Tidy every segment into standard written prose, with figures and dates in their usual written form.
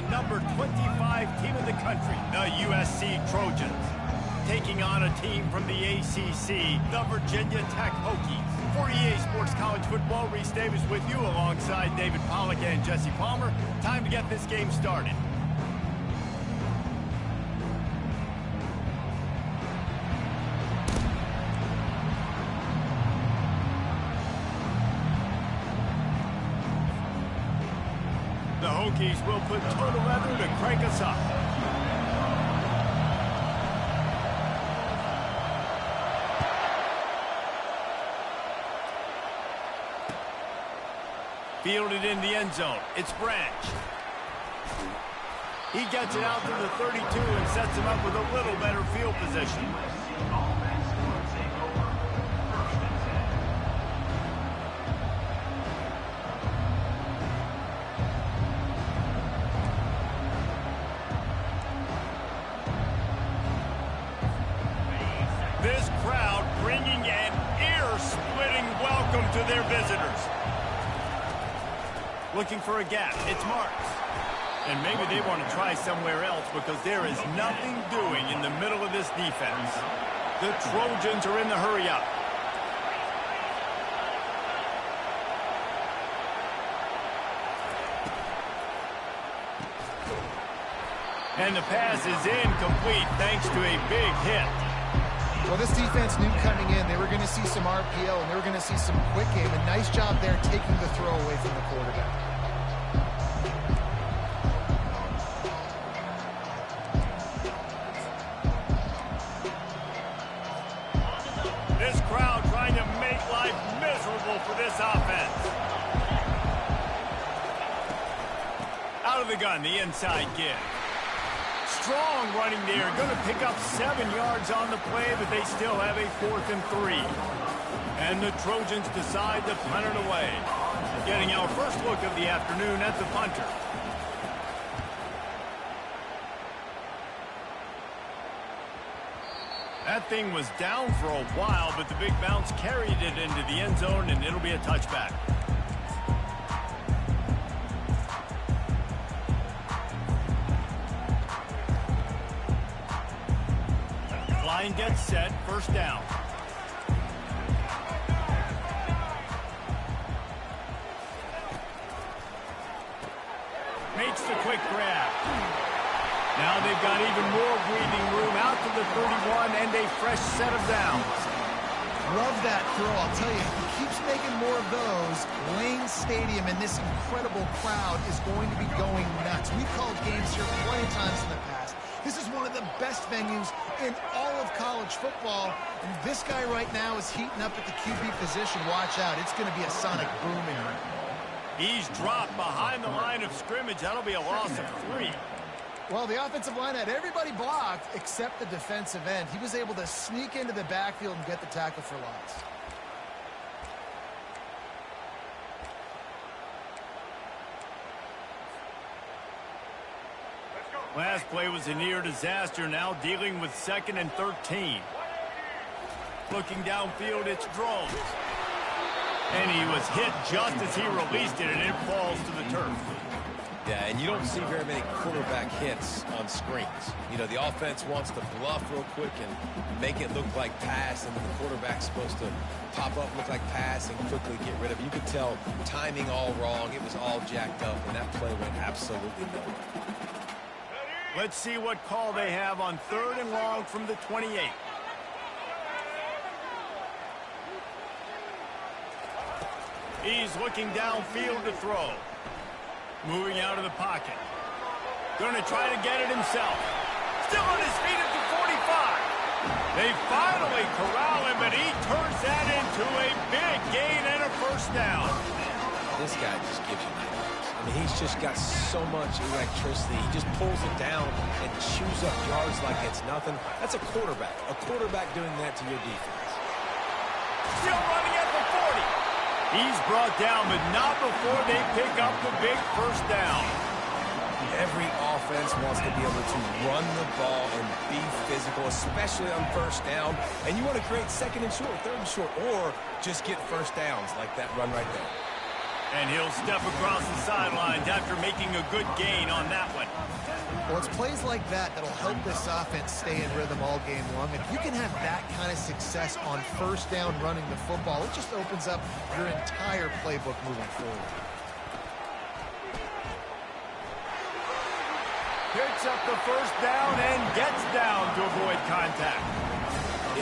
the number 25 team in the country, the USC Trojans, taking on a team from the ACC, the Virginia Tech Hokies. For EA Sports College Football, Reese Davis with you alongside David Pollack and Jesse Palmer. Time to get this game started. The Hokies will put total leather to crank us up. Fielded in the end zone. It's Branch. He gets it out to the 32 and sets him up with a little better field position. This crowd bringing an ear-splitting welcome to their visitors. Looking for a gap. It's Marks. And maybe they want to try somewhere else because there is nothing doing in the middle of this defense. The Trojans are in the hurry-up. And the pass is incomplete thanks to a big hit. Well, this defense knew coming in they were going to see some RPO and they were going to see some quick game. A nice job there taking the throw away from the quarterback. This crowd trying to make life miserable for this offense. Out of the gun, the inside give. Strong running there, going to pick up 7 yards on the play, but they still have a 4th and 3. And the Trojans decide to punt it away. Getting our first look of the afternoon at the punter. That thing was down for a while, but the big bounce carried it into the end zone, and it'll be a touchback. Line gets set, first down. Makes the quick grab. Now they've got even more breathing room out to the 31 and a fresh set of downs. Love that throw. I'll tell you, if he keeps making more of those, Lane Stadium and this incredible crowd is going to be going nuts. We've called games here plenty of times in the past. This is one of the best venues in all of college football. And this guy right now is heating up at the QB position. Watch out. It's going to be a sonic boom in here. He's dropped behind the line of scrimmage. That'll be a loss of 3. Well, the offensive line had everybody blocked except the defensive end. He was able to sneak into the backfield and get the tackle for loss. Last play was a near disaster, now dealing with 2nd and 13. Looking downfield, it's Drones. And he was hit just as he released it, and it falls to the turf. Yeah, and you don't see very many quarterback hits on screens. You know, the offense wants to bluff real quick and make it look like pass, and the quarterback's supposed to pop up, look like pass, and quickly get rid of it. You could tell timing all wrong. It was all jacked up, and that play went absolutely nowhere. Let's see what call they have on 3rd and long from the 28. He's looking downfield to throw. Moving out of the pocket. Going to try to get it himself. Still on his feet at the 45. They finally corral him, but he turns that into a big gain and a first down. This guy just gives you nightmares. I mean, he's just got so much electricity. He just pulls it down and chews up yards like it's nothing. That's a quarterback. A quarterback doing that to your defense. Still running at the 40. He's brought down, but not before they pick up the big first down. Every offense wants to be able to run the ball and be physical, especially on first down. And you want to create 2nd and short, 3rd and short, or just get first downs like that run right there. And he'll step across the sidelines after making a good gain on that one. Well, it's plays like that that'll help this offense stay in rhythm all game long. If you can have that kind of success on first down running the football, it just opens up your entire playbook moving forward. Picks up the first down and gets down to avoid contact.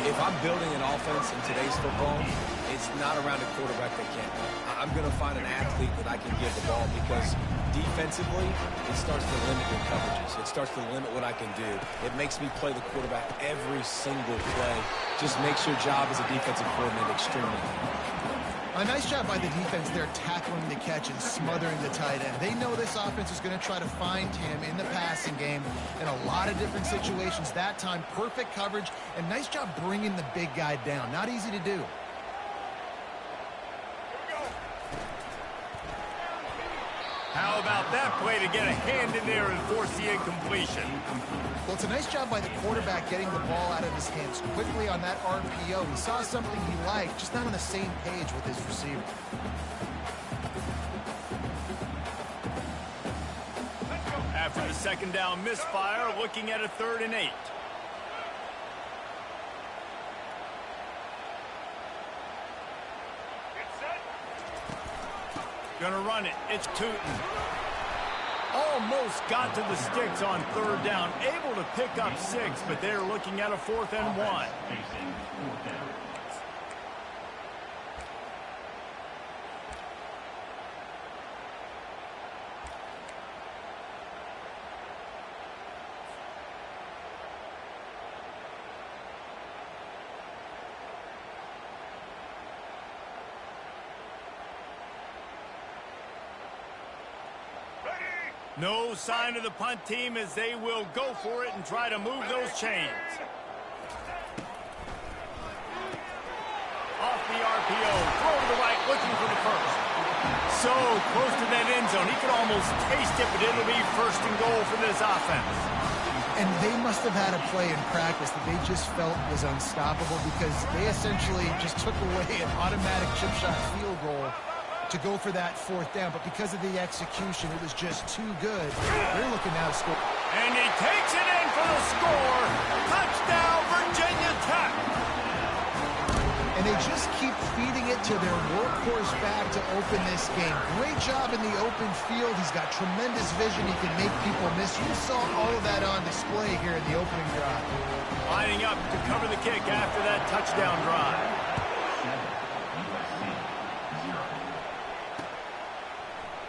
If I'm building an offense in today's football, it's not around a quarterback that can't. I'm going to find an athlete that I can give the ball because defensively, it starts to limit your coverages. It starts to limit what I can do. It makes me play the quarterback every single play. Just makes your job as a defensive coordinator extremely hard. A nice job by the defense there tackling the catch and smothering the tight end. They know this offense is going to try to find him in the passing game in a lot of different situations. That time, perfect coverage, and nice job bringing the big guy down. Not easy to do. How about that play to get a hand in there and force the incompletion? Well, it's a nice job by the quarterback getting the ball out of his hands quickly on that RPO. He saw something he liked, just not on the same page with his receiver. After the second down misfire, looking at a 3rd and 8. Gonna run it. It's Tootin. Almost got to the sticks on 3rd down. Able to pick up 6, but they're looking at a 4th and 1. No sign of the punt team as they will go for it and try to move those chains. Off the RPO, throw to the right, looking for the first. So close to that end zone, he could almost taste it, but it'll be 1st and goal for this offense. And they must have had a play in practice that they just felt was unstoppable because they essentially just took away an automatic chip shot field goal to go for that 4th down, but because of the execution, it was just too good. They're looking now to score. And he takes it in for the score. Touchdown, Virginia Tech. And they just keep feeding it to their workhorse back to open this game. Great job in the open field. He's got tremendous vision. He can make people miss. You saw all of that on display here in the opening drive. Lining up to cover the kick after that touchdown drive.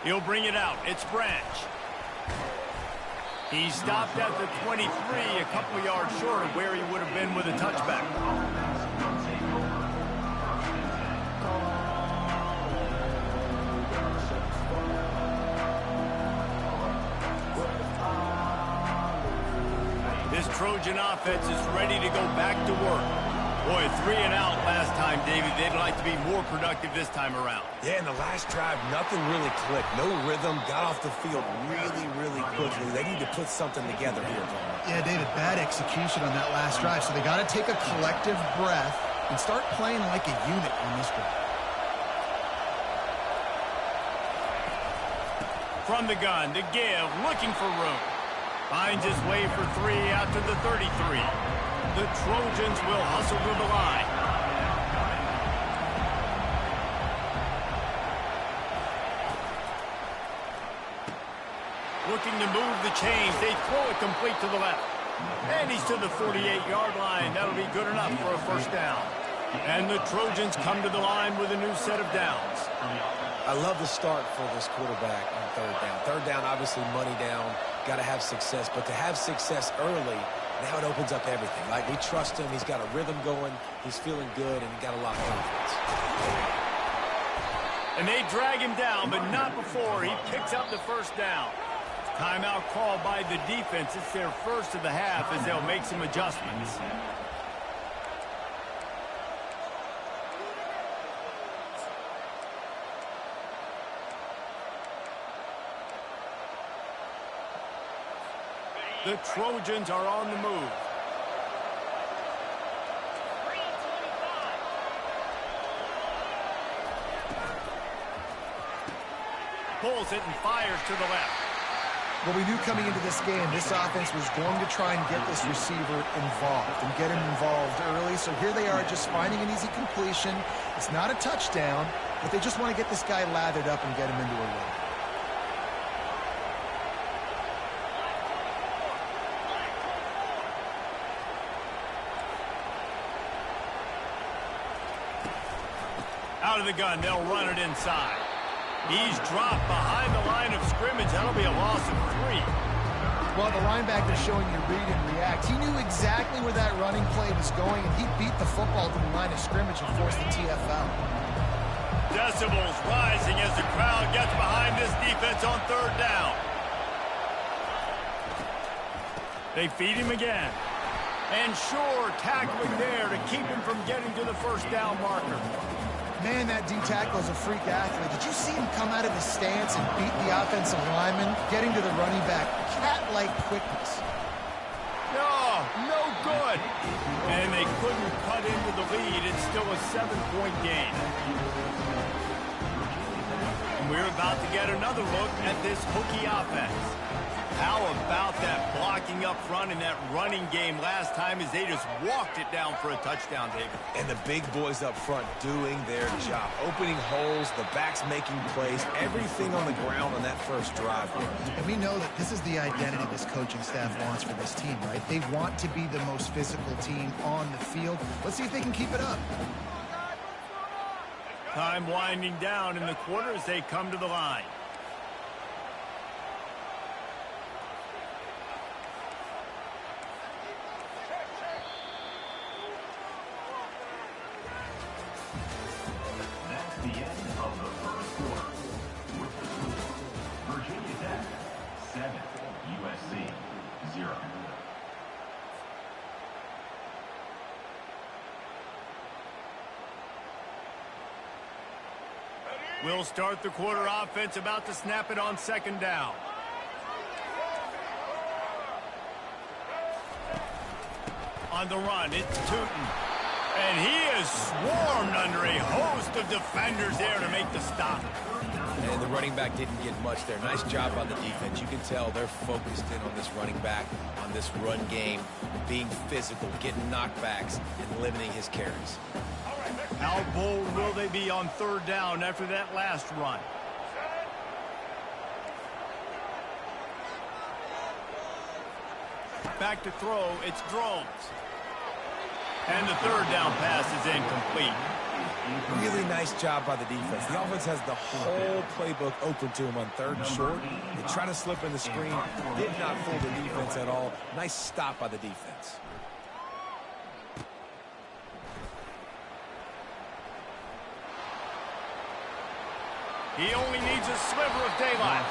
He'll bring it out. It's Branch. He stopped at the 23, a couple yards short of where he would have been with a touchback. This Trojan offense is ready to go back to work. Boy, 3 and out last time, David. They'd like to be more productive this time around. Yeah, in the last drive, nothing really clicked. No rhythm. Got off the field really, really quickly. They need to put something together here, Tom. Yeah, David, bad execution on that last drive. So they got to take a collective breath and start playing like a unit on this drive. From the gun to give, looking for room. Finds his way for 3 out to the 33. The Trojans will hustle to the line. Looking to move the chains. They throw it complete to the left. And he's to the 48-yard line. That'll be good enough for a 1st down. And the Trojans come to the line with a new set of downs. I love the start for this quarterback on 3rd down. 3rd down, obviously money down. Got to have success. But to have success early, now it opens up everything. Like, we trust him. He's got a rhythm going. He's feeling good, and he got a lot of confidence. And they drag him down, but not before he picks up the 1st down. Timeout called by the defense. It's their first of the half as they'll make some adjustments. The Trojans are on the move. pulls it and fires to the left. Well, we knew coming into this game, this offense was going to try and get this receiver involved and get him involved early. So here they are just finding an easy completion. It's not a touchdown, but they just want to get this guy lathered up and get him into a run. Out of the gun, they'll run it inside. He's dropped behind the line of scrimmage. That'll be a loss of 3. Well, the linebacker's showing you read and react. He knew exactly where that running play was going, and he beat the football to the line of scrimmage and forced the TFL. Decibels rising as the crowd gets behind this defense on 3rd down. They feed him again. And sure, tackling there to keep him from getting to the 1st down marker. Man, that D-tackle is a freak athlete. Did you see him come out of his stance and beat the offensive lineman, getting to the running back? Cat-like quickness. No good. And they couldn't cut into the lead. It's still a 7-point game. And we're about to get another look at this Hokie offense. How about that blocking up front in that running game last time as they just walked it down for a touchdown, David? And the big boys up front doing their job. Opening holes, the backs making plays, everything on the ground on that first drive. And we know that this is the identity this coaching staff wants for this team, right? They want to be the most physical team on the field. Let's see if they can keep it up. Time winding down in the quarter as they come to the line. We'll start the quarter offense, about to snap it on 2nd down. On the run, it's Tootin. And he is swarmed under a host of defenders there to make the stop. And the running back didn't get much there. Nice job on the defense. You can tell they're focused in on this running back, on this run game, being physical, getting knockbacks, and limiting his carries. How bold will they be on 3rd down after that last run? Back to throw, it's Drones. And the 3rd down pass is incomplete. Really nice job by the defense. The offense has the whole playbook open to him on 3rd and short. They try to slip in the screen, did not fool the defense at all. Nice stop by the defense. He only needs a sliver of daylight.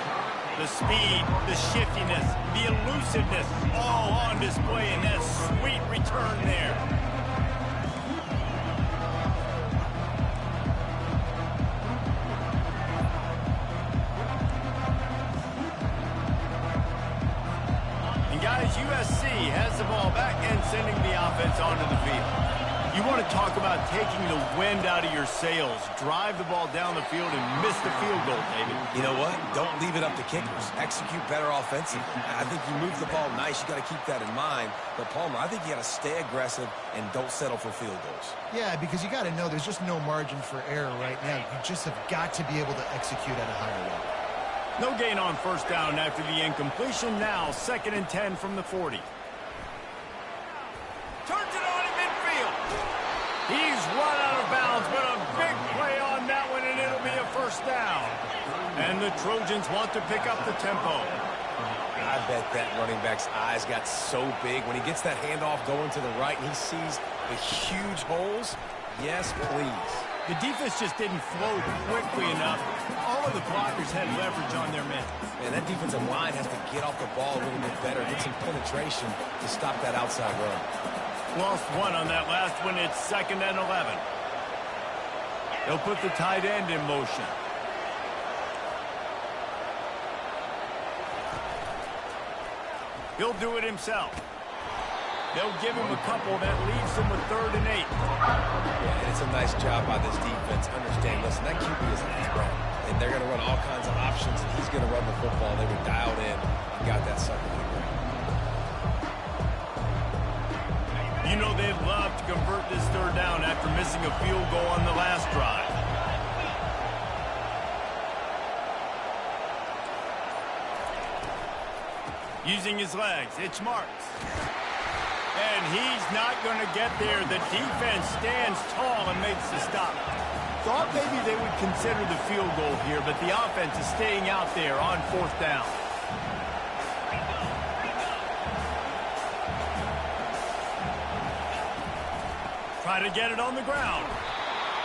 The speed, the shiftiness, the elusiveness, all on display in that sweet return there. And guys, USC has the ball back and sending the offense onto the field. You want to talk about taking the wind out of your sails. Drive the ball down the field and miss the field goal, David. You know what? Don't leave it up to kickers. Execute better offensively. I think you move the ball nice. You got to keep that in mind. But, Palmer, I think you got to stay aggressive and don't settle for field goals. Yeah, because you got to know there's just no margin for error right now. You just have got to be able to execute at a higher level. No gain on 1st down after the incompletion. Now 2nd and 10 from the 40. Turns it on in midfield. He's run out of bounds, but a big play on that one, and it'll be a 1st down. And the Trojans want to pick up the tempo. I bet that running back's eyes got so big. When he gets that handoff going to the right and he sees the huge holes, yes, please. The defense just didn't flow quickly enough. All of the blockers had leverage on their men. Man, that defensive line has to get off the ball a little bit better, get some penetration to stop that outside run. Lost one on that last one. It's 2nd and 11. They'll put the tight end in motion. He'll do it himself. They'll give him a couple that leaves him with 3rd and 8. Yeah, and it's a nice job by this defense. Understand, listen, that QB is a threat. and they're going to run all kinds of options, and he's going to run the football. They were dialed in and got that sucker to the ground. You know they'd love to convert this third down after missing a field goal on the last drive. Using his legs, it's Marks. And he's not going to get there. The defense stands tall and makes the stop. Thought maybe they would consider the field goal here, but the offense is staying out there on fourth down. Try to get it on the ground.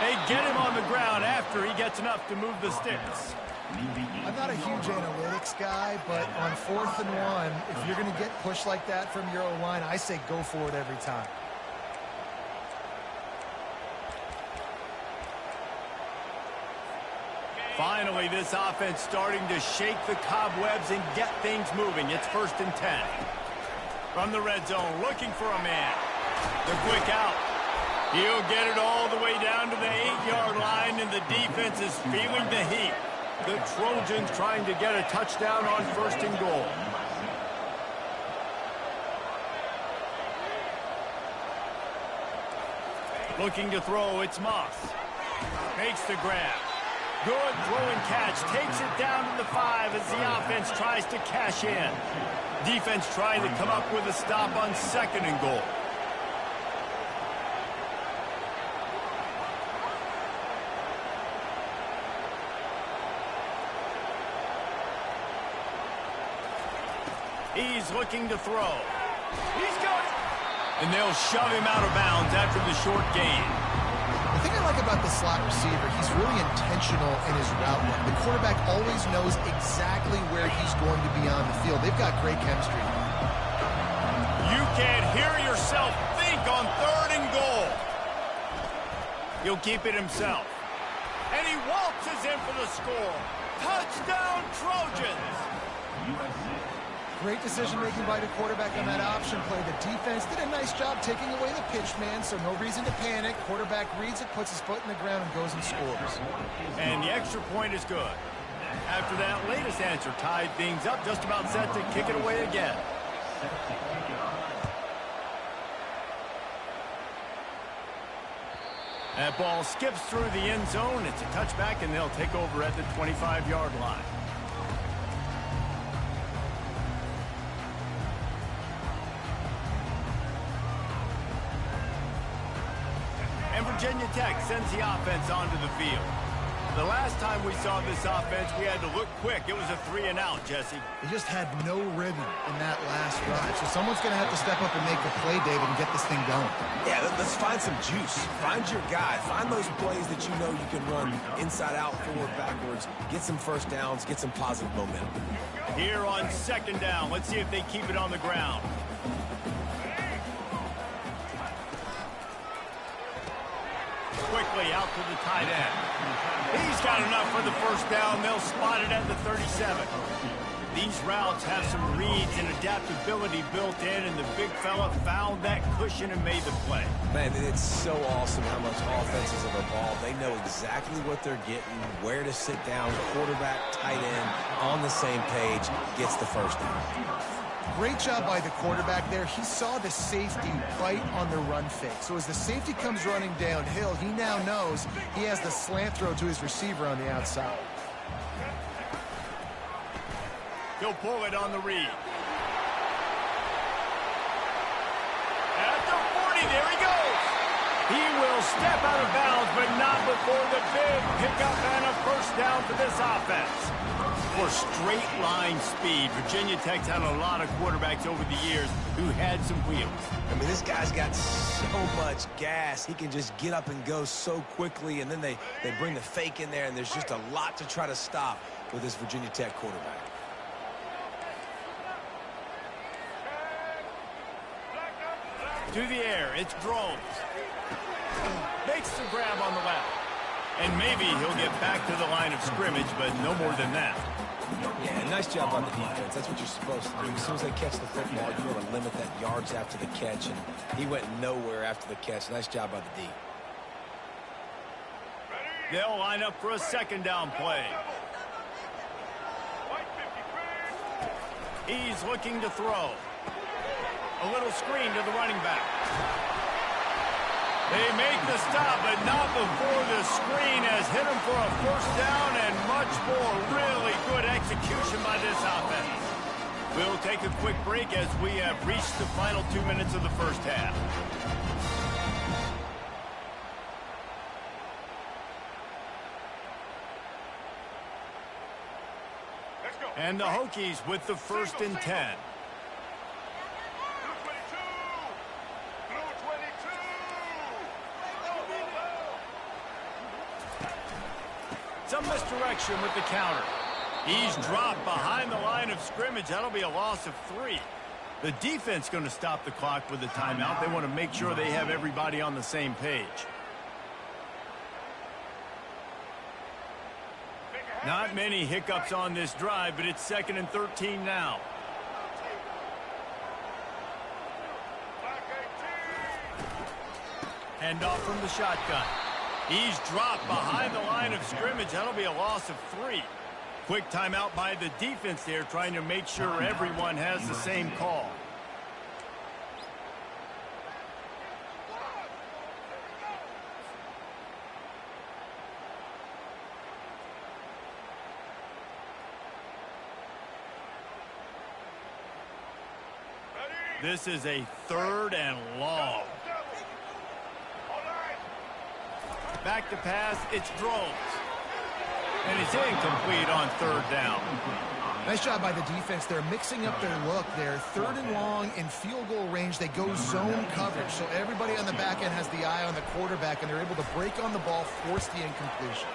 They get him on the ground after he gets enough to move the sticks. I'm not a huge analytics guy, but on 4th and 1, if you're going to get pushed like that from your O-line, I say go for it every time. Finally, this offense starting to shake the cobwebs and get things moving. It's 1st and 10. From the red zone, looking for a man. The quick out. He'll get it all the way down to the 8-yard line, and the defense is feeling the heat. The Trojans trying to get a touchdown on 1st and goal. Looking to throw, it's Moss. Makes the grab. Good throw and catch. Takes it down to the 5 as the offense tries to cash in. Defense trying to come up with a stop on 2nd and goal. He's looking to throw. He's got it. And they'll shove him out of bounds after the short gain. The thing I like about the slot receiver, he's really intentional in his route run. The quarterback always knows exactly where he's going to be on the field. They've got great chemistry. You can't hear yourself think on 3rd and goal. He'll keep it himself. And he waltzes in for the score. Touchdown, Trojans. Great decision-making by the quarterback on that option play. The defense did a nice job taking away the pitch man, so no reason to panic. Quarterback reads it, puts his foot in the ground, and goes and scores. And the extra point is good. After that latest answer tied things up, just about set to kick it away again. That ball skips through the end zone. It's a touchback, and they'll take over at the 25-yard line. Virginia Tech sends the offense onto the field. The last time we saw this offense, we had to look quick. It was a 3-and-out, Jesse. He just had no rhythm in that last drive. So someone's going to have to step up and make the play, David, and get this thing going. Yeah, let's find some juice. Find your guy. Find those plays that you know you can run inside out, forward, backwards. Get some first downs. Get some positive momentum. Here on 2nd down, let's see if they keep it on the ground. Quickly out to the tight end. He's got enough for the first down. They'll spot it at the 37. These routes have some reads and adaptability built in, and the big fella found that cushion and made the play. Man, it's so awesome how much offenses have evolved. They know exactly what they're getting, where to sit down, quarterback, tight end, on the same page, gets the first down. Great job by the quarterback there. He saw the safety bite on the run fake. So as the safety comes running downhill, he now knows he has the slant throw to his receiver on the outside. He'll pull it on the read. At the 40, there he goes. He will step out of bounds, but not before the big pickup and a first down for this offense. For straight line speed, Virginia Tech's had a lot of quarterbacks over the years who had some wheels. I mean, this guy's got so much gas. He can just get up and go so quickly, and then they bring the fake in there, and there's just a lot to try to stop with this Virginia Tech quarterback. To the air, it's Drones. Makes the grab on the left. And maybe he'll get back to the line of scrimmage, but no more than that. Yeah, nice job on the defense. That's what you're supposed to do. As soon as they catch the football, you want to limit that yards after the catch, and he went nowhere after the catch. Nice job by the D. They'll line up for a second down play. He's looking to throw. A little screen to the running back. They make the stop, but not before the screen has hit him for a first down and much more. Really good execution by this offense. We'll take a quick break as we have reached the final 2 minutes of the first half. And the Hokies with the first and 10. Some misdirection with the counter. He's dropped behind the line of scrimmage. That'll be a loss of 3. The defense going to stop the clock with the timeout. They want to make sure they have everybody on the same page. Not many hiccups on this drive, but it's 2nd and 13 now. Hand off from the shotgun. He's dropped behind the line of scrimmage. That'll be a loss of 3. Quick timeout by the defense there, trying to make sure everyone has the same call. This is a 3rd and long. Back to pass, it's Drones. And it's incomplete on 3rd down. Nice job by the defense. They're mixing up their look. They're 3rd and long in field goal range. They go zone coverage. So everybody on the back end has the eye on the quarterback, and they're able to break on the ball, force the incompletion.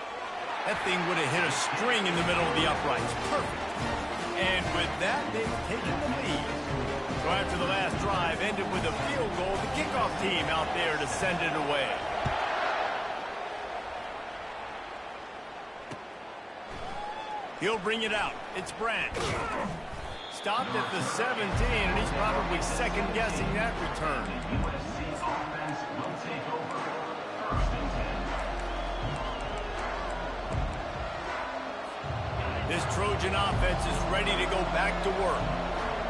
That thing would have hit a string in the middle of the uprights. Perfect. And with that, they've taken the lead. So after the last drive ended with a field goal, the kickoff team out there to send it away. He'll bring it out. It's Branch. Stopped at the 17, and he's probably second-guessing that return. This Trojan offense is ready to go back to work.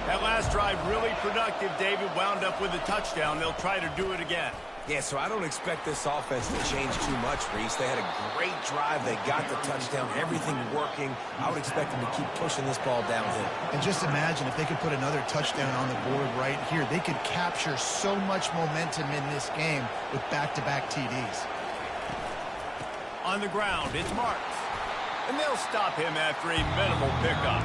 That last drive really productive. David wound up with a touchdown. They'll try to do it again. Yeah, so I don't expect this offense to change too much, Reese. They had a great drive. They got the touchdown. Everything working. I would expect them to keep pushing this ball downhill. And just imagine if they could put another touchdown on the board right here. They could capture so much momentum in this game with back-to-back TDs. On the ground, it's Marks. And they'll stop him after a minimal pickup.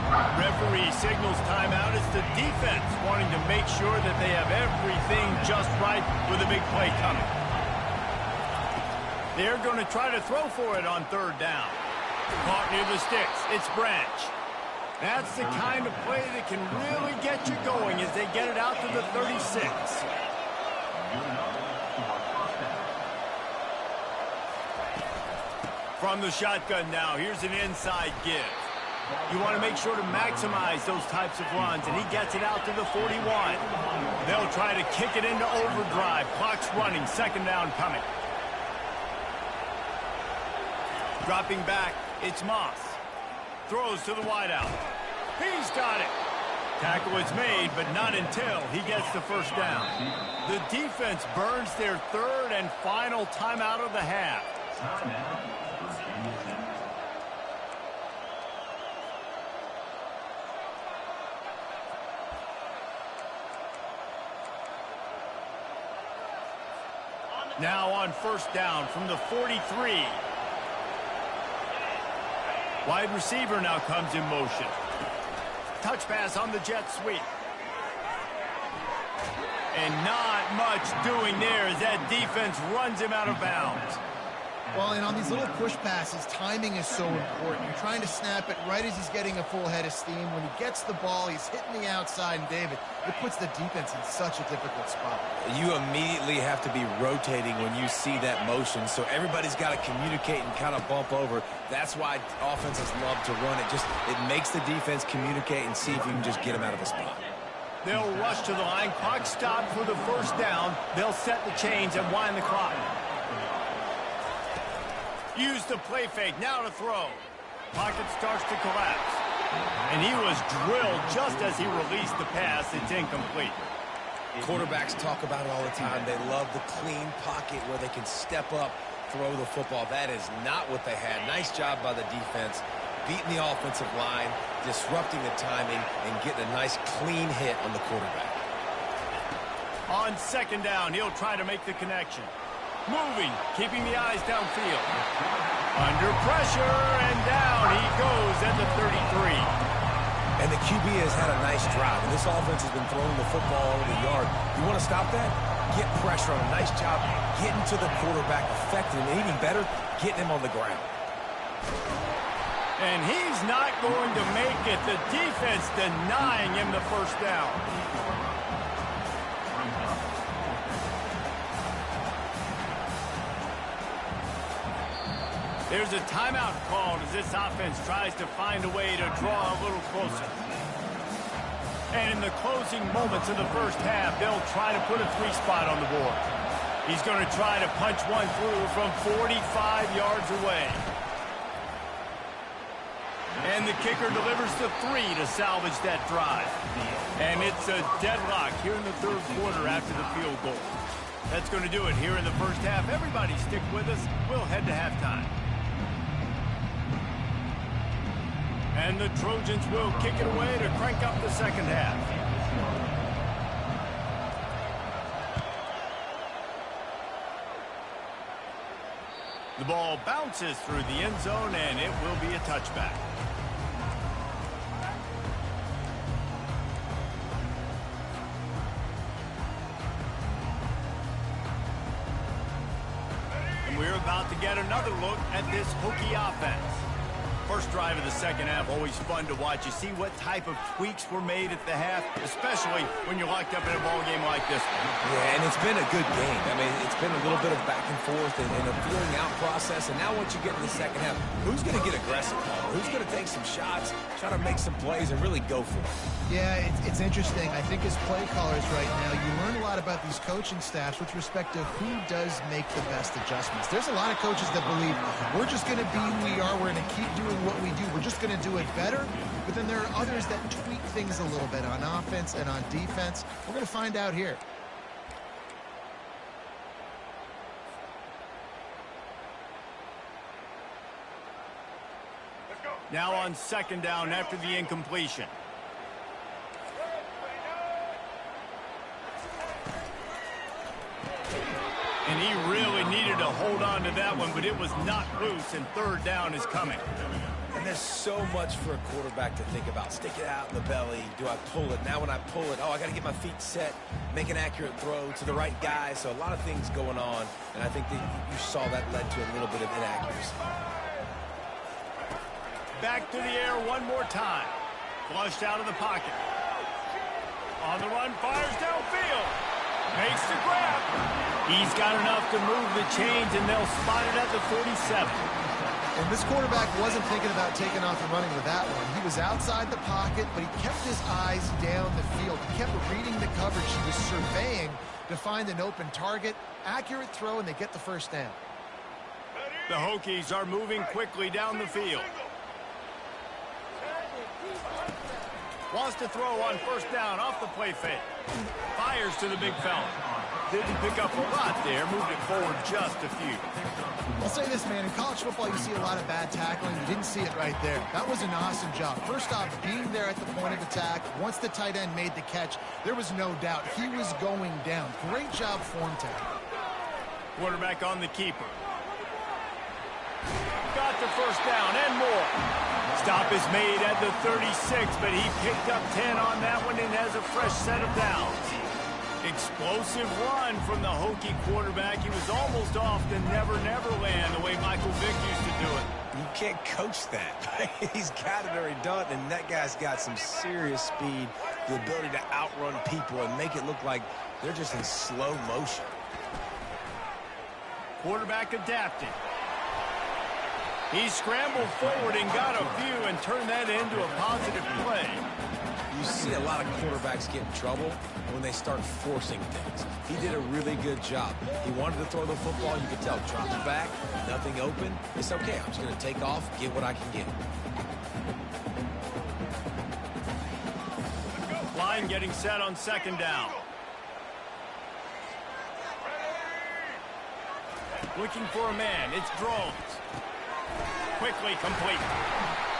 Referee signals timeout. It's the defense wanting to make sure that they have everything just right with a big play coming. They're going to try to throw for it on 3rd down. Caught near the sticks. It's Branch. That's the kind of play that can really get you going as they get it out to the 36. From the shotgun now, here's an inside give. You want to make sure to maximize those types of runs, and he gets it out to the 41. They'll try to kick it into overdrive. Clock's running, 2nd down coming. Dropping back, it's Moss. Throws to the wideout. He's got it. Tackle is made, but not until he gets the first down. The defense burns their 3rd and final timeout of the half. Now on 1st down from the 43. Wide receiver now comes in motion. Touch pass on the jet sweep. And not much doing there as that defense runs him out of bounds. Well, and on these little push passes, timing is so important. You're trying to snap it right as he's getting a full head of steam. When he gets the ball, he's hitting the outside, and David, it puts the defense in such a difficult spot. You immediately have to be rotating when you see that motion, so everybody's got to communicate and kind of bump over. That's why offenses love to run it. It makes the defense communicate and see if you can just get him out of a spot. They'll rush to the line. Clock stopped for the 1st down. They'll set the chains and wind the clock. Use the play fake, now to throw. Pocket starts to collapse. And he was drilled just as he released the pass. It's incomplete. Quarterbacks talk about it all the time. They love the clean pocket where they can step up, throw the football. That is not what they had. Nice job by the defense, beating the offensive line, disrupting the timing, and getting a nice clean hit on the quarterback. On second down, he'll try to make the connection. Moving, keeping the eyes downfield. Under pressure, and down he goes at the 33. And the QB has had a nice drive, and this offense has been throwing the football over the yard. You want to stop that? Get pressure on him. Nice job getting to the quarterback, affecting him, and even better, getting him on the ground. And he's not going to make it. The defense denying him the first down. There's a timeout called as this offense tries to find a way to draw a little closer. And in the closing moments of the first half, they'll try to put a 3-spot on the board. He's going to try to punch one through from 45 yards away. And the kicker delivers the 3 to salvage that drive. And it's a deadlock here in the third quarter after the field goal. That's going to do it here in the first half. Everybody stick with us. We'll head to halftime. And the Trojans will kick it away to crank up the second half. The ball bounces through the end zone, and it will be a touchback. And we're about to get another look at this Hokie offense. First drive of the second half, always fun to watch. You see what type of tweaks were made at the half, especially when you're locked up in a ball game like this one. Yeah, and it's been a good game. I mean, it's been a little bit of back and forth and a feeling out process. And now once you get to the second half, who's going to get aggressive? Who's going to take some shots, try to make some plays, and really go for it? Yeah, it's interesting. I think as play callers right now, you learn a lot about these coaching staffs with respect to who does make the best adjustments. There's a lot of coaches that believe we're just going to be who we are. We're going to keep doing what we do. We're just going to do it better. But then there are others that tweak things a little bit on offense and on defense. We're going to find out here. Now on second down after the incompletion. And he really needed to hold on to that one, but it was not loose, and third down is coming. And there's so much for a quarterback to think about. Stick it out in the belly. Do I pull it? Now when I pull it, oh, I got to get my feet set, make an accurate throw to the right guy. So a lot of things going on, and I think that you saw that led to a little bit of inaccuracy. Back to the air one more time. Flushed out of the pocket. On the run, fires downfield. Makes the grab. He's got enough to move the chains, and they'll spot it at the 47. And this quarterback wasn't thinking about taking off and running with that one. He was outside the pocket, but he kept his eyes down the field. He kept reading the coverage. He was surveying to find an open target. Accurate throw, and they get the first down. The Hokies are moving quickly down the field. Wants to throw on first down off the play fake. Fires to the big fella. Didn't pick up a lot there. Moved it forward just a few. I'll say this, man. In college football, you see a lot of bad tackling. You didn't see it right there. That was an awesome job. First off, being there at the point of attack. Once the tight end made the catch, there was no doubt he was going down. Great job form tackle. Quarterback on the keeper. Got the first down and more. Stop is made at the 36, but he picked up 10 on that one and has a fresh set of downs. Explosive run from the Hokie quarterback. He was almost off the never-never land the way Michael Vick used to do it. You can't coach that. He's got it already done, and that guy's got some serious speed, the ability to outrun people and make it look like they're just in slow motion. Quarterback adapted. He scrambled forward and got a few and turned that into a positive play. You see a lot of quarterbacks get in trouble when they start forcing things. He did a really good job. He wanted to throw the football. You could tell, dropped it back, nothing open. It's okay. I'm just going to take off, get what I can get. Line getting set on second down. Looking for a man. It's Drones. Quickly complete.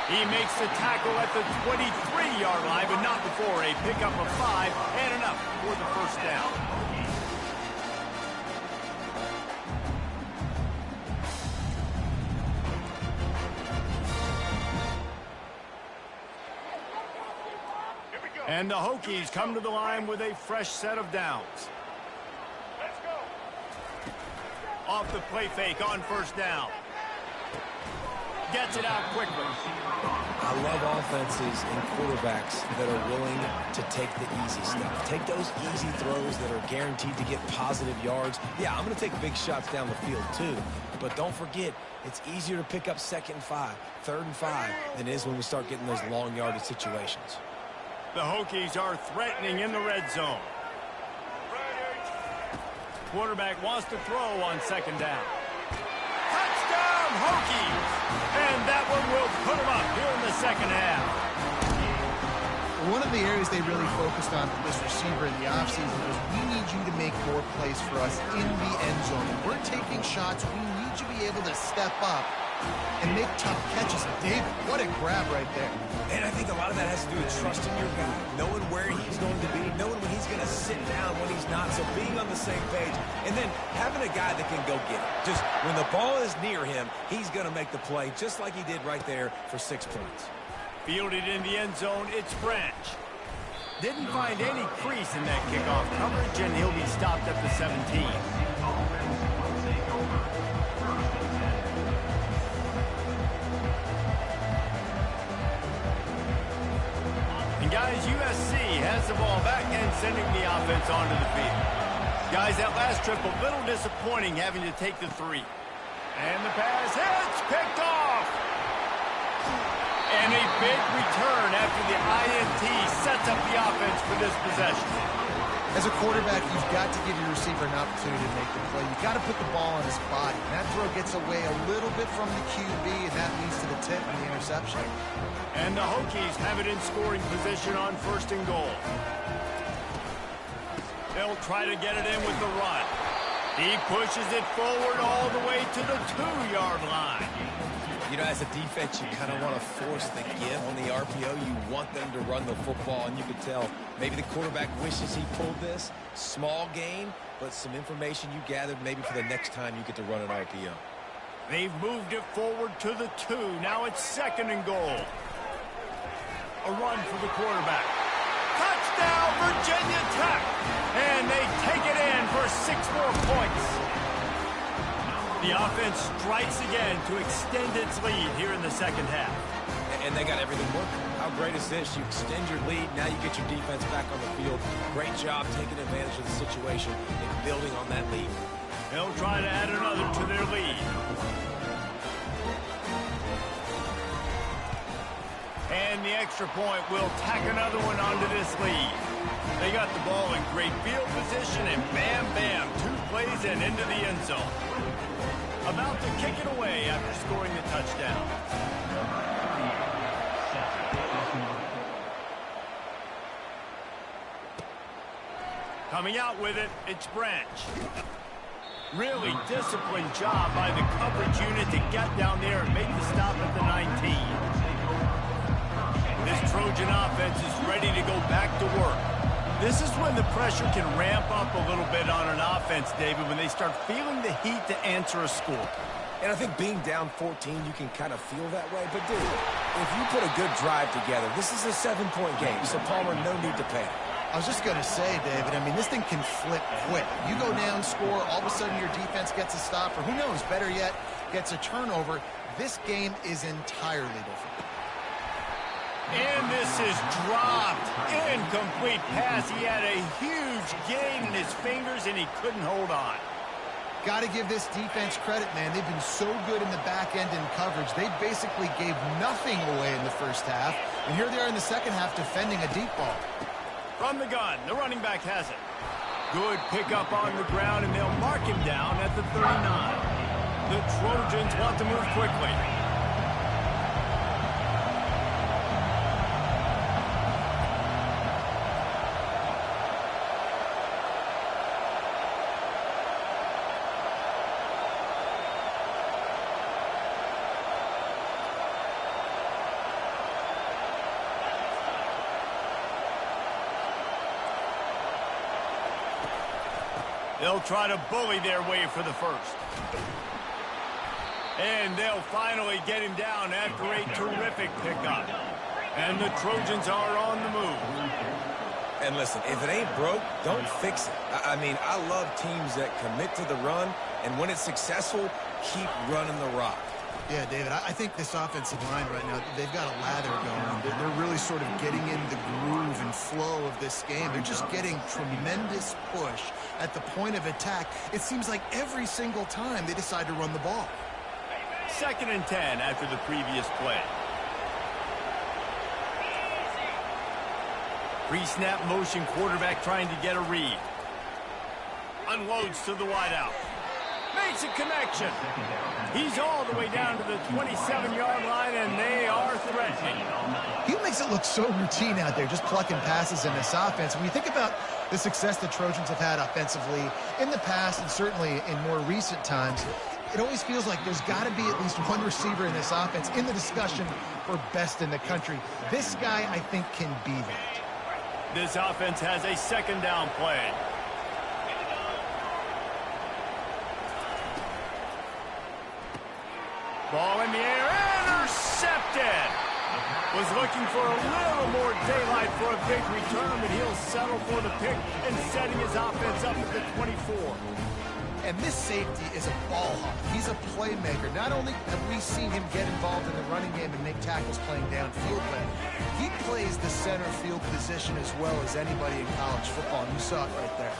He makes the tackle at the 23-yard line, but not before a pickup of 5 and enough for the first down. And the Hokies come to the line with a fresh set of downs. Let's go. Off the play fake on first down. Gets it out quickly. I love offenses and quarterbacks that are willing to take the easy stuff. Take those easy throws that are guaranteed to get positive yards. Yeah, I'm going to take big shots down the field too. But don't forget, it's easier to pick up 2nd and 5, 3rd and 5 than it is when we start getting those long yardage situations. The Hokies are threatening in the red zone. Quarterback wants to throw on second down. Touchdown, Hokies! And that one will put them up here in the second half. One of the areas they really focused on for this receiver in the offseason was we need you to make more plays for us in the end zone. If we're taking shots, we need you to be able to step up and make tough catches. And David, what a grab right there. And I think a lot of that has to do with trusting your guy, knowing where he's going to be, knowing when he's going to sit down, when he's not, so being on the same page, and then having a guy that can go get it. Just when the ball is near him, he's going to make the play, just like he did right there for 6 points. Fielded in the end zone, it's Branch. Didn't find any crease in that kickoff coverage, and he'll be stopped at the 17. And guys, USC has the ball back and sending the offense onto the field. Guys, that last trip a little disappointing having to take the 3. And the pass hits, picked off. And a big return after the INT sets up the offense for this possession. As a quarterback, you've got to give your receiver an opportunity to make the play. You've got to put the ball on his body. And that throw gets away a little bit from the QB, and that leads to the tip and the interception. And the Hokies have it in scoring position on 1st and goal. They'll try to get it in with the run. He pushes it forward all the way to the 2-yard line. You know, as a defense, you kind of want to force the give on the RPO. You want them to run the football, and you could tell maybe the quarterback wishes he pulled this. Small gain, but some information you gathered maybe for the next time you get to run an RPO. They've moved it forward to the 2. Now it's 2nd and goal. A run for the quarterback. Touchdown, Virginia Tech! And they take it in for 6 more points. The offense strikes again to extend its lead here in the second half. And they got everything working. How great is this? You extend your lead, now you get your defense back on the field. Great job taking advantage of the situation and building on that lead. They'll try to add another to their lead. And the extra point will tack another one onto this lead. They got the ball in great field position, and bam, bam, 2 plays and into the end zone. About to kick it away after scoring the touchdown. Coming out with it, it's Branch. Really disciplined job by the coverage unit to get down there and make the stop at the 19. This Trojan offense is ready to go back to work. This is when the pressure can ramp up a little bit on an offense, David, when they start feeling the heat to answer a score. And I think being down 14, you can kind of feel that way. But, dude, if you put a good drive together, this is a 7-point game. So, Palmer, no need to panic. I was just going to say, David, I mean, this thing can flip quick. You go down, score, all of a sudden your defense gets a stop, or who knows, better yet, gets a turnover. This game is entirely different. And this is dropped. Incomplete pass. He had a huge gain in his fingers, and he couldn't hold on. Got to give this defense credit, man. They've been so good in the back end in coverage. They basically gave nothing away in the first half. And here they are in the second half defending a deep ball. From the gun, the running back has it. Good pickup on the ground, and they'll mark him down at the 39. The Trojans want to move quickly. They'll try to bully their way for the first. And they'll finally get him down after a terrific pickup. And the Trojans are on the move. And listen, if it ain't broke, don't fix it. I mean, I love teams that commit to the run, and when it's successful, keep running the rock. Yeah, David, I think this offensive line right now, they've got a lather going. They're really sort of getting in the groove and flow of this game. They're just getting tremendous push at the point of attack. It seems like every single time they decide to run the ball. 2nd and 10 after the previous play. Pre-snap motion, quarterback trying to get a read. Unloads to the wideout. Makes a connection. He's all the way down to the 27-yard line, and they are threatening. He makes it look so routine out there, just plucking passes in this offense. When you think about the success the Trojans have had offensively in the past and certainly in more recent times, it always feels like there's got to be at least one receiver in this offense in the discussion for best in the country. This guy, I think, can be that. This offense has a 2nd down play. Ball in the air, intercepted. Was looking for a little more daylight for a big return, but he'll settle for the pick and setting his offense up at the 24. And this safety is a ball hawk. He's a playmaker. Not only have we seen him get involved in the running game and make tackles playing downfield, but he plays the center field position as well as anybody in college football, and you saw it right there.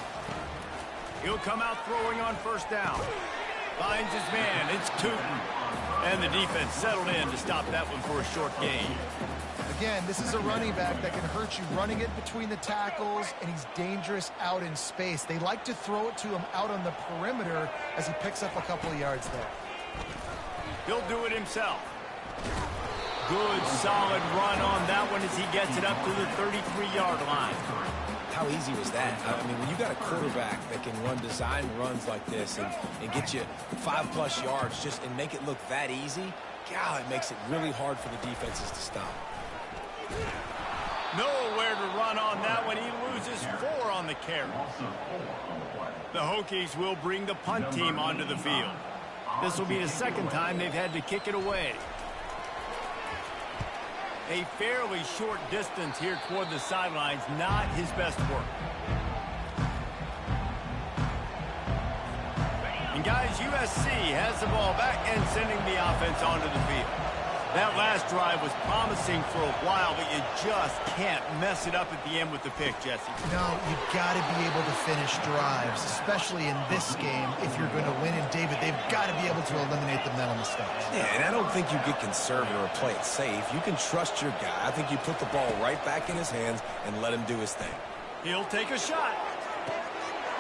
He'll come out throwing on 1st down. Finds his man. It's Tootin. And the defense settled in to stop that one for a short gain. Again, this is a running back that can hurt you running it between the tackles, and he's dangerous out in space. They like to throw it to him out on the perimeter as he picks up a couple of yards there. He'll do it himself. Good, solid run on that one as he gets it up to the 33-yard line. How easy was that? I mean, when you got a quarterback that can run design runs like this and get you 5+ yards just and make it look that easy, God, it makes it really hard for the defenses to stop. Nowhere to run on that one. He loses 4 on the carry. The Hokies will bring the punt team onto the field. This will be the 2nd time they've had to kick it away. A fairly short distance here toward the sidelines, not his best work. And guys, USC has the ball back and sending the offense onto the field. That last drive was promising for a while, but you just can't mess it up at the end with the pick, Jesse. No, you've got to be able to finish drives, especially in this game. If you're going to win, and David, they've got to be able to eliminate the mental mistakes. Yeah, and I don't think you get conservative or play it safe. You can trust your guy. I think you put the ball right back in his hands and let him do his thing. He'll take a shot.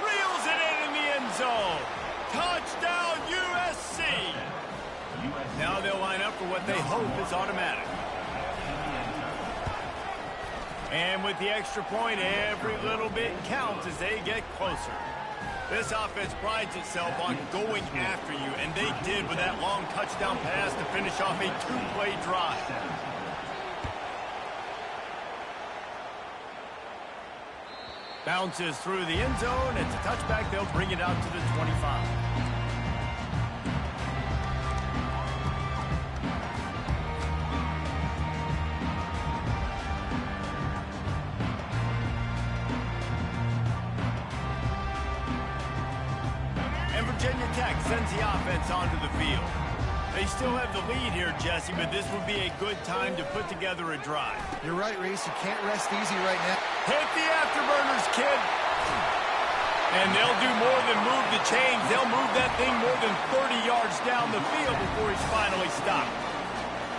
Reels it in the end zone. Touchdown, USC. Now they'll line up for what they hope is automatic. And with the extra point, every little bit counts as they get closer. This offense prides itself on going after you, and they did with that long touchdown pass to finish off a 2-play drive. Bounces through the end zone. It's a touchback. They'll bring it out to the 25. Virginia Tech sends the offense onto the field. They still have the lead here, Jesse, but this would be a good time to put together a drive. You're right, Reese. You can't rest easy right now. Hit the afterburners, kid. And they'll do more than move the chains. They'll move that thing more than 30 yards down the field before he's finally stopped.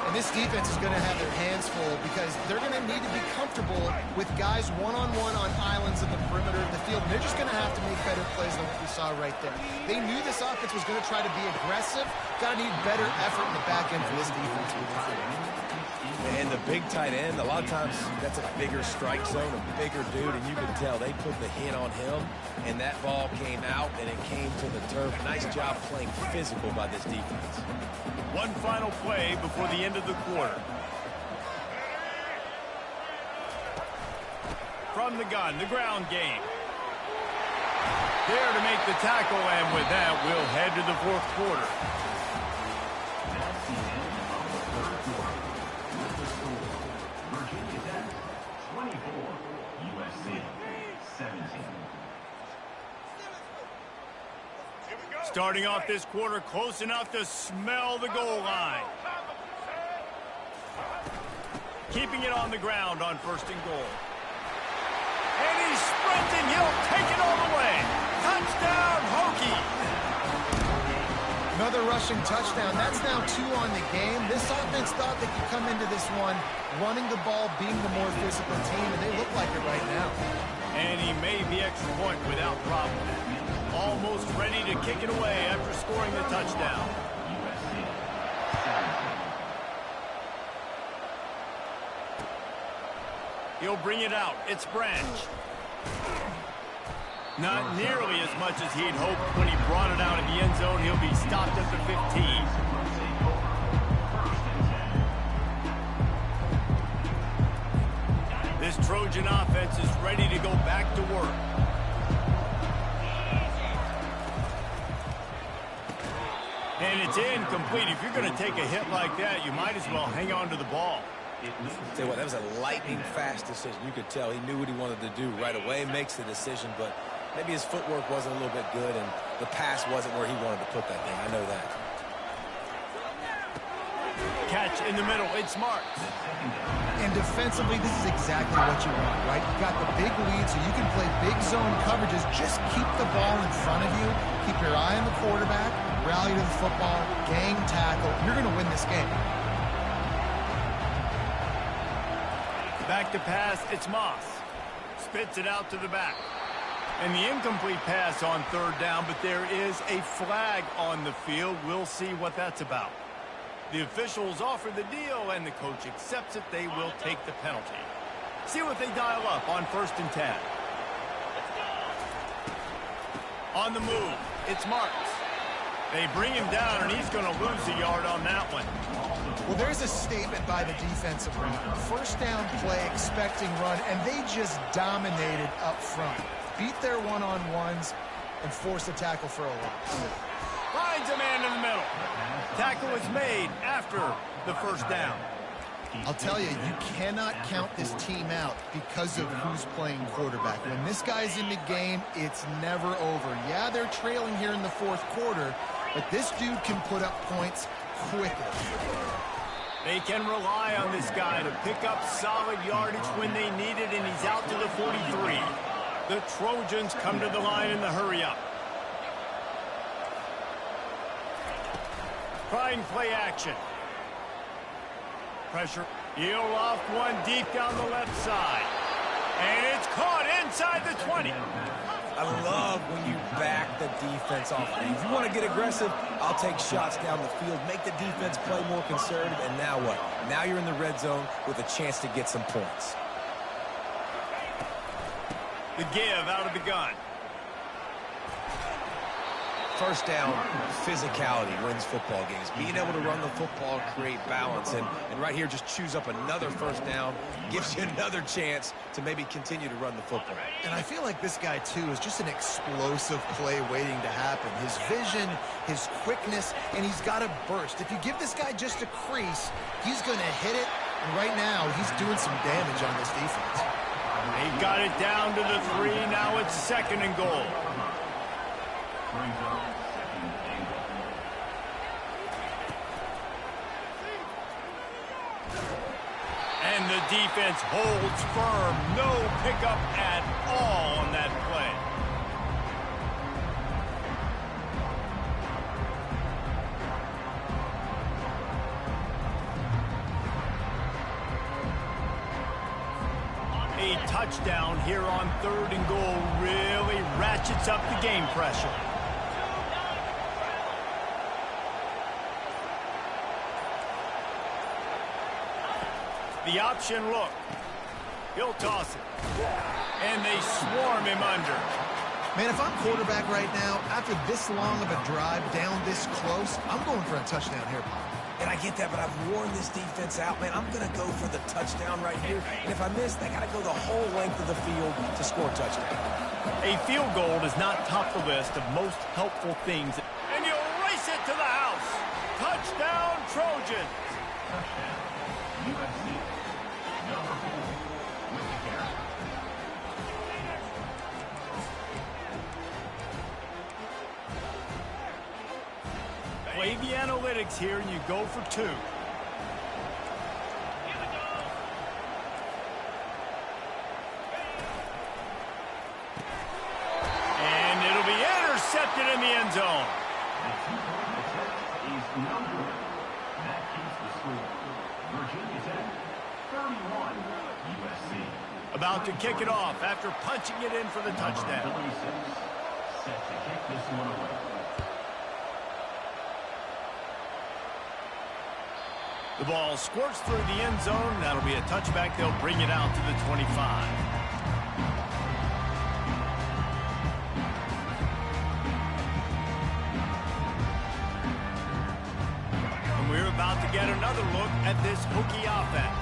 And this defense is going to have their hands full because they're going to need to be comfortable with guys one-on-one on islands in the perimeter of the field. And they're just going to have to make better plays than what we saw right there. They knew this offense was going to try to be aggressive. Got to need better effort in the back end for this defense. And the big tight end, a lot of times that's a bigger strike zone, a bigger dude, and you can tell they put the hit on him, and that ball came out, and it came to the turf. Nice job playing physical by this defense. One final play before the end of the quarter. From the gun, the ground game. There to make the tackle, and with that, we'll head to the fourth quarter. Starting off this quarter close enough to smell the goal line. Keeping it on the ground on first and goal. And he's sprinting. He'll take it all the way. Touchdown, Hokie. Another rushing touchdown. That's now 2 on the game. This offense thought they could come into this one running the ball, being the more physical team, and they look like it right now. And he made the extra point without problem. Almost ready to kick it away after scoring the touchdown. He'll bring it out. It's Branch. Not nearly as much as he'd hoped when he brought it out of the end zone. He'll be stopped at the 15. This Trojan offense is ready to go back to work. And it's incomplete. If you're going to take a hit like that, you might as well hang on to the ball. Tell you what, that was a lightning-fast decision. You could tell he knew what he wanted to do right away, makes the decision, but maybe his footwork wasn't a little bit good, and the pass wasn't where he wanted to put that thing. I know that. Catch in the middle. It's Marks. And defensively, this is exactly what you want, right? You've got the big lead, so you can play big zone coverages. Just keep the ball in front of you. Keep your eye on the quarterback. Rally to the football. Gang tackle. You're going to win this game. Back to pass. It's Moss. Spits it out to the back. And the incomplete pass on third down, but there is a flag on the field. We'll see what that's about. The officials offer the deal, and the coach accepts it. They will take the penalty. See what they dial up on 1st and 10. On the move, it's Marks. They bring him down, and he's going to lose a yard on that one. Well, there's a statement by the defensive line. First down play, expecting run, and they just dominated up front. Beat their one-on-ones and forced a tackle for a loss. Finds a man in the middle. Tackle is made after the first down. I'll tell you, you cannot count this team out because of who's playing quarterback. When this guy's in the game, it's never over. Yeah, they're trailing here in the fourth quarter, but this dude can put up points quickly. They can rely on this guy to pick up solid yardage when they need it, and he's out to the 43. The Trojans come to the line in the hurry-up. Trying play action. Pressure. He'll loft one deep down the left side. And it's caught inside the 20. I love when you back the defense off. If you want to get aggressive, I'll take shots down the field, make the defense play more conservative, and now what? Now you're in the red zone with a chance to get some points. The give out of the gun. First down, physicality wins football games. Being able to run the football, create balance, and right here just choose up another first down, gives you another chance to maybe continue to run the football. And I feel like this guy, too, is just an explosive play waiting to happen. His vision, his quickness, and he's got a burst. If you give this guy just a crease, he's going to hit it, and right now he's doing some damage on this defense. He got it down to the 3. Now it's 2nd and goal. And the defense holds firm. No pickup at all on that play. touchdown here on 3rd and goal really ratchets up the game pressure. The option look. He'll toss it. And they swarm him under. Man, if I'm quarterback right now, after this long of a drive down this close, I'm going for a touchdown here, Pop. And I get that, but I've worn this defense out, man. I'm going to go for the touchdown right here. And if I miss, they got to go the whole length of the field to score a touchdown. A field goal does not top the list of most helpful things. And he'll race it to the house. Touchdown, Trojans. Touchdown, USC. Number 4 with the carry. Play the analytics here, and you go for 2. And it'll be intercepted in the end zone. The 2-point attempt is no good. That keeps the score. Virginia Tech, 31, USC. About to kick it off after punching it in for the touchdown. Number 36, set to kick this one away. The ball squirts through the end zone. That'll be a touchback. They'll bring it out to the 25. And we're about to get another look at this Hokie offense.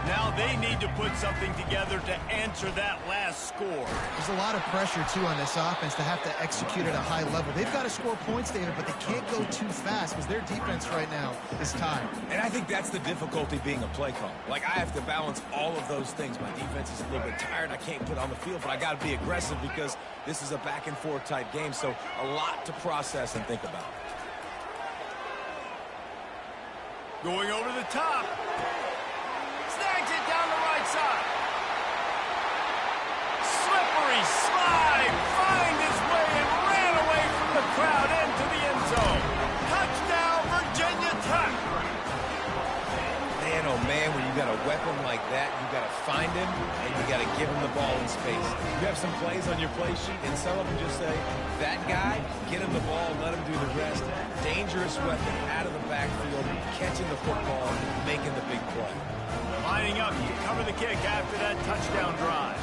Now they need to put something together to answer that last score. There's a lot of pressure, too, on this offense to have to execute at a high level. They've got to score points, David, but they can't go too fast because their defense right now is tired. And I think that's the difficulty being a play call. Like, I have to balance all of those things. My defense is a little bit tired. I can't put on the field, but I got to be aggressive because this is a back-and-forth type game, so a lot to process and think about. Going over the top. Snags it down the right side. Slippery slide. Find his way and ran away from the crowd into the end zone. Touchdown, Virginia Tech. Man, oh man, when you got a weapon like that, you got to find him and you got to give him the ball in space. You have some plays on your play sheet, and some of them just say, that guy, get him the ball, let him do the rest. Dangerous weapon out of the backfield, catching the football, making the big play. Lining up to cover the kick after that touchdown drive.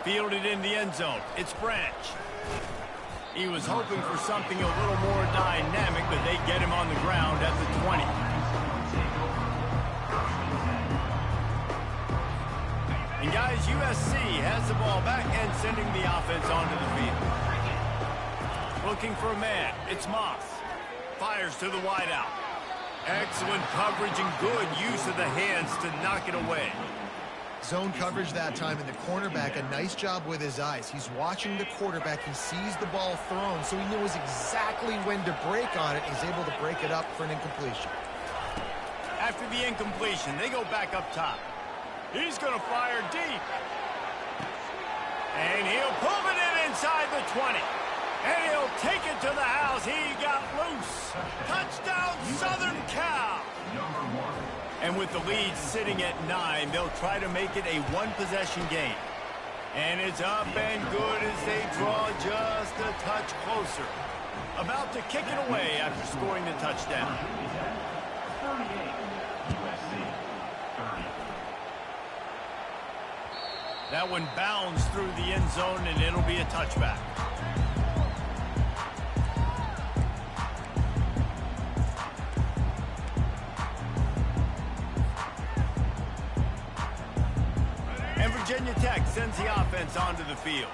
Fielded in the end zone. It's Branch. He was hoping for something a little more dynamic, but they get him on the ground at the 20. And guys, USC has the ball back and sending the offense onto the field. Looking for a man. It's Moss. Fires to the wideout. Excellent coverage and good use of the hands to knock it away. Zone coverage that time, and the cornerback, a nice job with his eyes. He's watching the quarterback. He sees the ball thrown, so he knows exactly when to break on it. He's able to break it up for an incompletion. After the incompletion, they go back up top. He's going to fire deep. And he'll pull it in inside the 20. And he'll take it to the house. He got loose. Touchdown, Southern Cal. Number 1. And with the lead sitting at 9, they'll try to make it a one-possession game. And it's up and good as they draw just a touch closer. About to kick it away after scoring the touchdown. 38, USC 30. That one bounds through the end zone, and it'll be a touchback. And Virginia Tech sends the offense onto the field.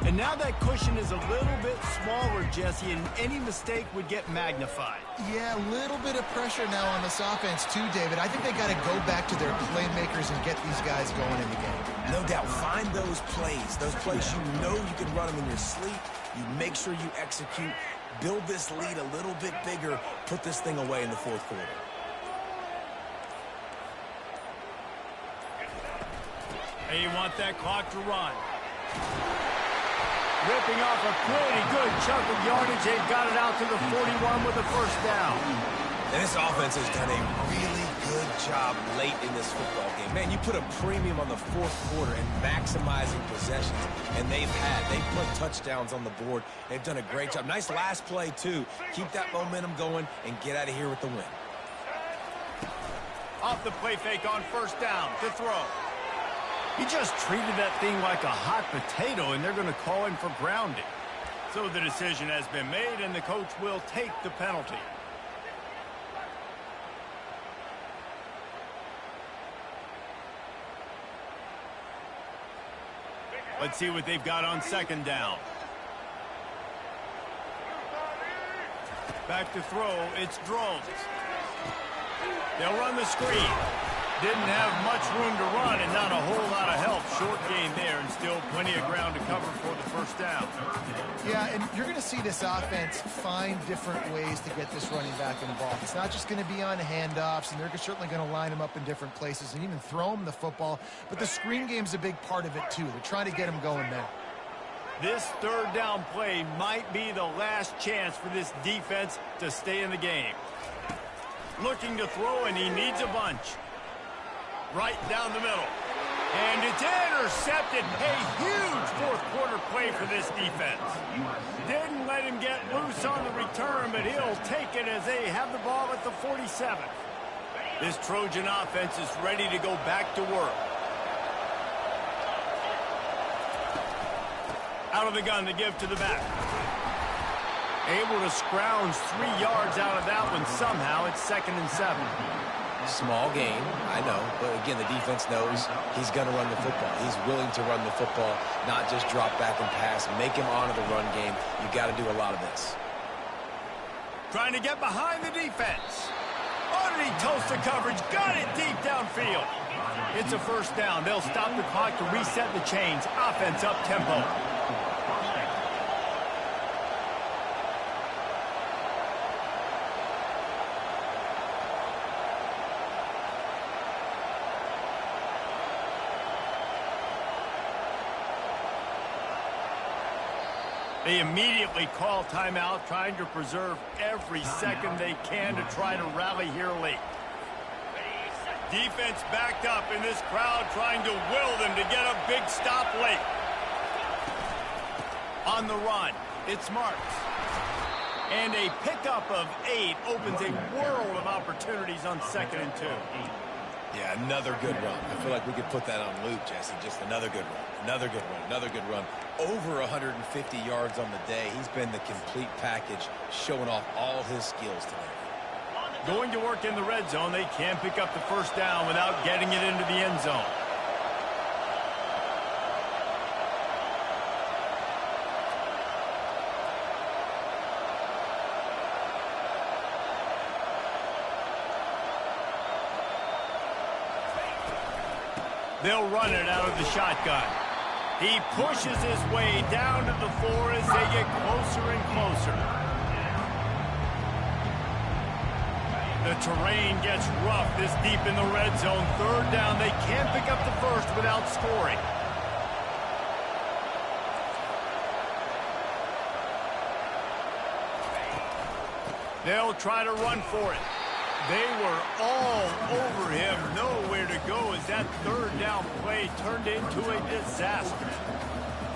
And now that cushion is a little bit smaller, Jesse, and any mistake would get magnified. Yeah, a little bit of pressure now on this offense too, David. I think they got to go back to their playmakers and get these guys going in the game. No doubt. Find those plays you know you can run them in your sleep. You make sure you execute. Build this lead a little bit bigger. Put this thing away in the fourth quarter. They want that clock to run. Ripping off a pretty good chunk of yardage. They've got it out to the 41 with a first down. And this offense has done a really good job late in this football game. Man, you put a premium on the fourth quarter and maximizing possessions, and they've put touchdowns on the board. They've done a great job. Nice last play, too. Keep that momentum going and get out of here with the win. Off the play fake on first down to throw. He just treated that thing like a hot potato, and they're going to call him for grounding. So the decision has been made, and the coach will take the penalty. Let's see what they've got on second down. Back to throw, it's Drones. They'll run the screen. Didn't have much room to run and not a whole lot of help. Short game there and still plenty of ground to cover for the first down. Yeah, and you're going to see this offense find different ways to get this running back involved. It's not just going to be on handoffs, and they're certainly going to line him up in different places and even throw him the football. But the screen game's a big part of it, too. They're trying to get him going now. This third down play might be the last chance for this defense to stay in the game. Looking to throw, and he needs a bunch. Right down the middle. And it's intercepted. A huge fourth quarter play for this defense. Didn't let him get loose on the return, but he'll take it as they have the ball at the 47. This Trojan offense is ready to go back to work. Out of the gun to give to the back. Able to scrounge 3 yards out of that one somehow. It's 2nd and 7. Small game, I know, but again, the defense knows he's going to run the football. He's willing to run the football, not just drop back and pass. Make him honor the run game. You got to do a lot of this. Trying to get behind the defense. Oh, did he toast the coverage? Got it deep downfield. It's a first down. They'll stop the clock to reset the chains. Offense up tempo. They immediately call timeout, trying to preserve every second they can to try to rally here late. Defense backed up in this crowd, trying to will them to get a big stop late. On the run, it's Marks. And a pickup of 8 opens a world of opportunities on 2nd and 2. Yeah, another good run. I feel like we could put that on loop, Jesse. Just another good run. Another good run. Another good run. Over 150 yards on the day. He's been the complete package, showing off all his skills today. Going to work in the red zone. They can't pick up the first down without getting it into the end zone. They'll run it out of the shotgun. He pushes his way down to the 4 as they get closer and closer. The terrain gets rough this deep in the red zone. 3rd down. They can't pick up the first without scoring. They'll try to run for it. They were all over him. Nowhere to go as that 3rd down play turned into a disaster.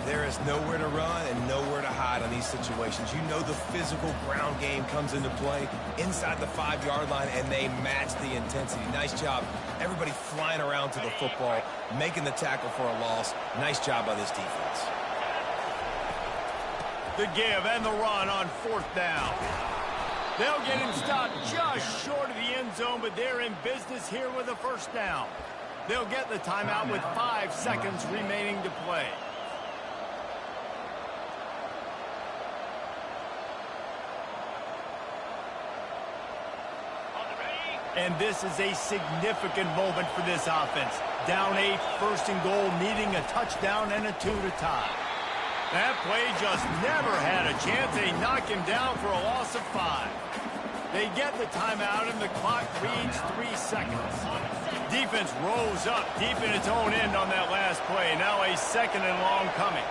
There is nowhere to run and nowhere to hide on these situations. You know the physical ground game comes into play inside the 5-yard line, and they match the intensity. Nice job. Everybody flying around to the football, making the tackle for a loss. Nice job by this defense. The give and the run on 4th down. They'll get him stopped just short of the end zone, but they're in business here with a first down. They'll get the timeout with 5 seconds remaining to play. And this is a significant moment for this offense. Down 8, 1st and goal, needing a touchdown and a 2 to tie. That play just never had a chance. They knock him down for a loss of 5. They get the timeout, and the clock reads 3 seconds. Defense rose up deep in its own end on that last play. Now a 2nd and long coming.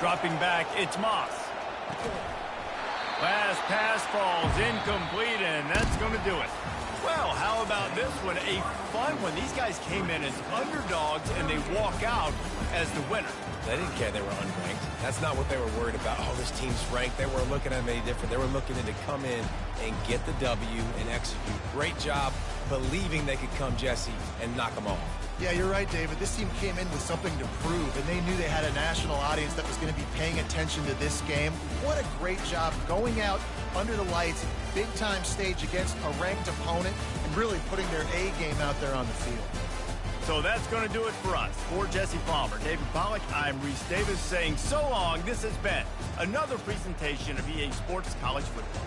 Dropping back, it's Moss. Last pass falls incomplete, and that's going to do it. Well, how about this one? A fun one. These guys came in as underdogs, and they walk out as the winner. They didn't care they were unranked. That's not what they were worried about. Oh, this team's ranked. They weren't looking at them any different. They were looking to come in and get the W and execute. Great job believing they could come, Jesse, and knock them off. Yeah, you're right, David. This team came in with something to prove, and they knew they had a national audience that was going to be paying attention to this game. What a great job going out under the lights, big-time stage against a ranked opponent, and really putting their A game out there on the field. So that's going to do it for us. For Jesse Palmer, David Pollack, I'm Reese Davis saying so long. This has been another presentation of EA Sports College Football.